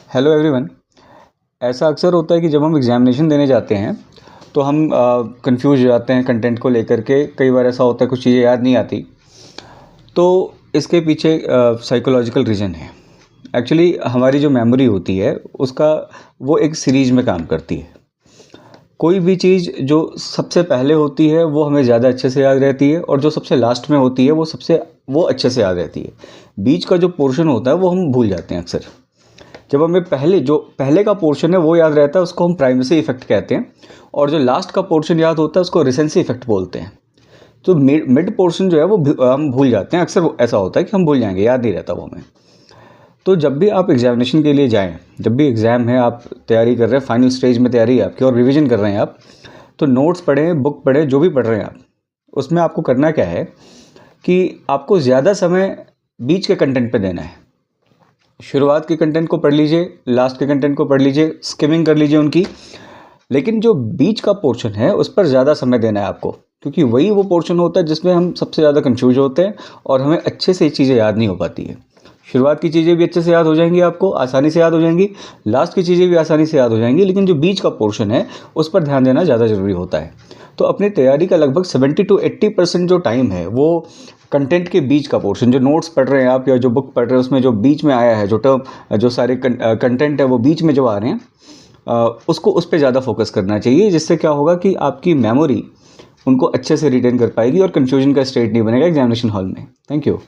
Hello everyone. ऐसा अक्सर होता है कि जब हम एग्ज़ामिनेशन देने जाते हैं तो हम कंफ्यूज हो जाते हैं कंटेंट को लेकर के। कई बार ऐसा होता है कुछ चीज़ें याद नहीं आती, तो इसके पीछे साइकोलॉजिकल रीज़न है। एक्चुअली हमारी जो मेमोरी होती है उसका वो एक सीरीज़ में काम करती है। कोई भी चीज़ जो सबसे पहले होती है वो हमें ज़्यादा अच्छे से याद रहती है, और जो सबसे लास्ट में होती है वो अच्छे से याद रहती है। बीच का जो पोर्शन होता है वो हम भूल जाते हैं अक्सर। जब हमें पहले का पोर्शन है वो याद रहता है, उसको हम प्राइमेसी इफेक्ट कहते हैं, और जो लास्ट का पोर्शन याद होता है उसको रिसेंसी इफेक्ट बोलते हैं। तो मिड पोर्शन जो है वो हम भूल जाते हैं। अक्सर ऐसा होता है कि हम भूल जाएंगे, याद नहीं रहता वो हमें। तो जब भी आप एग्जामिनेशन के लिए जाएं, जब भी एग्ज़ाम है, आप तैयारी कर रहे हैं, फाइनल स्टेज में तैयारी है आपकी और रिवीजन कर रहे हैं आप, तो नोट्स पढ़ें, बुक पढ़ें, जो भी पढ़ रहे हैं आप, उसमें आपको करना क्या है कि आपको ज़्यादा समय बीच के कंटेंट पे देना है। शुरुआत के कंटेंट को पढ़ लीजिए, लास्ट के कंटेंट को पढ़ लीजिए, स्किमिंग कर लीजिए उनकी, लेकिन जो बीच का पोर्शन है उस पर ज़्यादा समय देना है आपको, क्योंकि वही वो पोर्शन होता है जिसमें हम सबसे ज़्यादा कंफ्यूज होते हैं और हमें अच्छे से चीज़ें याद नहीं हो पाती है। शुरुआत की चीज़ें भी अच्छे से याद हो जाएंगी, आपको आसानी से याद हो जाएंगी, लास्ट की चीज़ें भी आसानी से याद हो जाएंगी, लेकिन जो बीच का पोर्शन है उस पर ध्यान देना ज़्यादा ज़रूरी होता है। तो अपनी तैयारी का लगभग 70 to 80% जो टाइम है वो कंटेंट के बीच का पोर्शन, जो नोट्स पढ़ रहे हैं आप या जो बुक पढ़ रहे हैं उसमें जो बीच में आया है, जो टर्म, जो सारे कंटेंट है वो बीच में जो आ रहे हैं, उसको उस पर ज़्यादा फोकस करना चाहिए, जिससे क्या होगा कि आपकी मेमोरी उनको अच्छे से रिटेन कर पाएगी और कन्फ्यूजन का स्टेट नहीं बनेगा एग्जामिनेशन हॉल में। Thank you.